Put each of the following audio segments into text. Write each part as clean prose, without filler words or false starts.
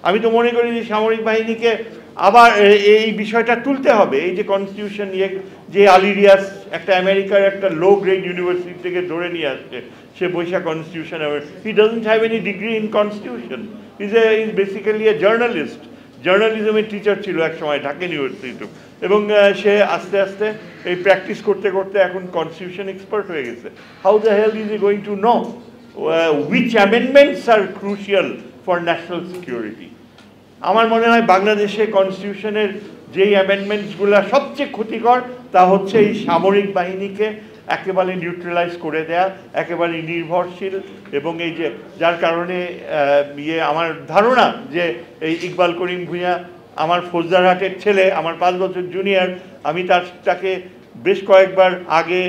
আমি তো মনে করি যে সামরিক বাহিনীকে আবার এই বিষয়টা তুলতে হবে। এই যে কনস্টিটিউশন নিয়ে যে আলিরিয়াস একটা আমেরিকার একটা লো গ্রেড ইউনিভার্সিটি থেকে ধরে নিয়ে আসছে, সে বৈশা constitution, he doesn't have any degree in constitution, is basically a journalist, জার্নালিজমের টিচার ছিল এক সময় ঢাকা ইউনিভার্সিটিতে, এবং সে আস্তে আস্তে এই প্র্যাকটিস করতে করতে এখন কনস্টিটিউশন এক্সপার্ট হয়ে গেছে। How the hell is he going to know which amendments are crucial for national security? আমার মনে হয় বাংলাদেশে কনস্টিটিউশনের যেই অ্যামেন্ডমেন্টসগুলো সবচেয়ে ক্ষতিকর তা হচ্ছে এই সামরিক বাহিনীকে একেবারে নিউট্রালাইজ করে দেয়া, একেবারে নির্ভরশীল, এবং এই যে যার কারণে আমার ধারণা যে এই ইকবাল করিম ভূঁইয়া আমার ফৌজদারহাটের ছেলে, আমার 5 বছর জুনিয়র, আমি তাকে বেশ কয়েকবার আগে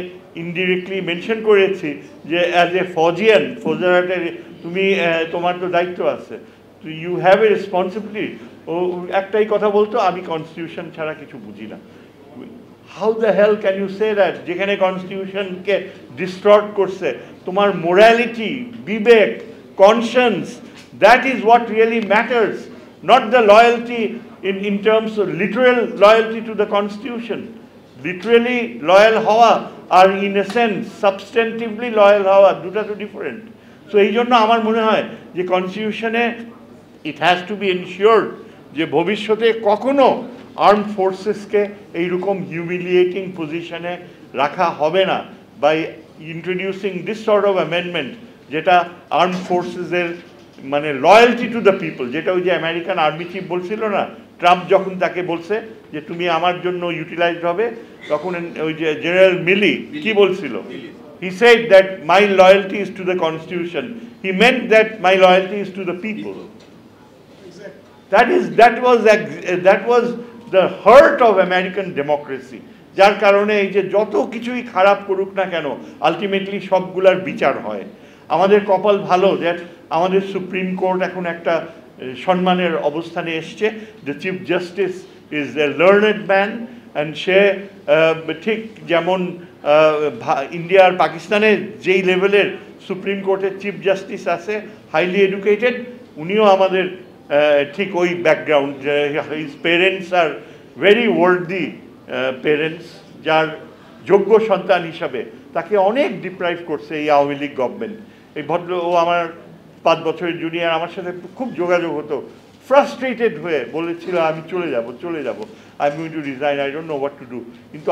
ইনডিরেক্টলি মেনশন করেছি যে অ্যাজ এ ফৌজিয়ান, ফৌজদারহাটের তুমি তোমার তো দায়িত্ব আছে, ইউ হ্যাভ এ রেসপন্সিবিলিটি। ও একটাই কথা বলতো, আমি কনস্টিটিউশন ছাড়া কিছু বুঝি না। How the hell can you say that? যেখানে কনস্টিটিউশনকে ডিস্টর্ট করছে, তোমার মোরালিটি, বিবেক, conscience, that is what really matters, not the loyalty in terms of literal loyalty to the constitution. Literally loyal হওয়া আর in a sense substantively loyal হওয়া দুটা তো different. So এই জন্য আমার মনে হয় যে কনস্টিটিউশনে it has to be ensured যে ভবিষ্যতে কখনো আর্মড ফোর্সেসকে এইরকম হিউমিলিয়েটিং পজিশনে রাখা হবে না by introducing this sort of amendment, যেটা আর্মড ফোর্সেসের মানে লয়্যালটি টু দ্য পিপল, যেটা ওই যে আমেরিকান আর্মি চিফ বলছিল না, ট্রাম্প যখন তাকে বলছে যে তুমি আমার জন্য ইউটিলাইজড হবে, তখন ওই যে জেনারেল মিলি কি বলছিল, he said that my loyalty is to the constitution, he meant that my loyalty is to the people. That was the heart of American democracy. যার কারণে এই যে যত কিছুই খারাপ করুক না কেন, আলটিমেটলি সবগুলার বিচার হয়। আমাদের কপাল ভালো যে আমাদের সুপ্রিম কোর্ট এখন একটা সম্মানের অবস্থানে এসছে। The chief justice is a learned man, and সে ঠিক যেমন ইন্ডিয়া আর পাকিস্তানের যেই লেভেলের সুপ্রিম কোর্টের চিফ জাস্টিস আছে, হাইলি এডুকেটেড, উনিও আমাদের ঠিক ওই background. His parents are very worthy parents, যার যোগ্য সন্তান হিসাবে তাকে অনেক ডিপ্রাইভ করছে এই আওয়ামী লীগ গভর্নমেন্ট। এই ভদ্র, ও আমার 5 বছরের জুনিয়র, আমার সাথে খুব যোগাযোগ হতো, ফ্রাস্ট্রেটেড হয়ে বলেছিল আমি চলে যাব, I am going to resign, I don't know what to do. কিন্তু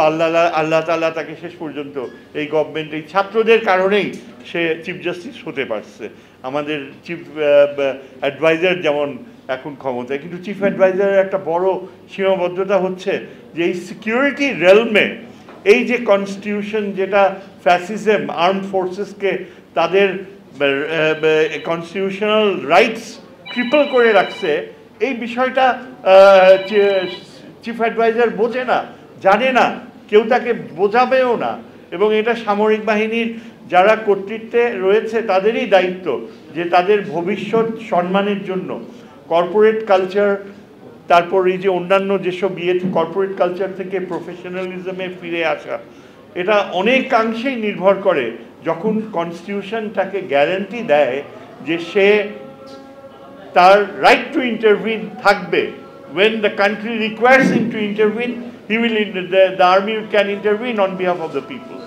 আল্লাহ তাআলা তাকে শেষ পর্যন্ত এই গভর্নমেন্ট, এই ছাত্রদের কারণেই সে চিফ জাস্টিস হতে পারছে। আমাদের চিফ অ্যাডভাইজার যেমন এখন ক্ষমতায়, কিন্তু চিফ অ্যাডভাইজারের একটা বড় সীমাবদ্ধতা হচ্ছে যে এই সিকিউরিটি রেলমে এই যে কনস্টিটিউশন, যেটা ফ্যাসিজম আর্মড ফোর্সেসকে তাদের কনস্টিটিউশনাল রাইটস ট্রিপল করে রাখছে, এই বিষয়টা চিফ অ্যাডভাইজার বোঝে না, জানে না, কেউ তাকে বোঝাবেও না। এবং এটা সামরিক বাহিনীর যারা কর্তৃত্বে রয়েছে তাদেরই দায়িত্ব যে তাদের ভবিষ্যৎ সম্মানের জন্য কর্পোরেট কালচার, তারপর এই যে অন্যান্য যেসব কর্পোরেট কালচার থেকে প্রফেশনালিজমে ফিরে আসা, এটা অনেকাংশেই নির্ভর করে যখন কনস্টিটিউশনটাকে গ্যারান্টি দেয় যে সে তার রাইট টু ইন্টারভিন থাকবে। when the country requires him to intervene, he will, the army can intervene on behalf of the people.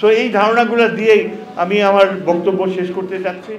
So এই ধারণাগুলো দিয়েই আমি আমার বক্তব্য শেষ করতে চাচ্ছি।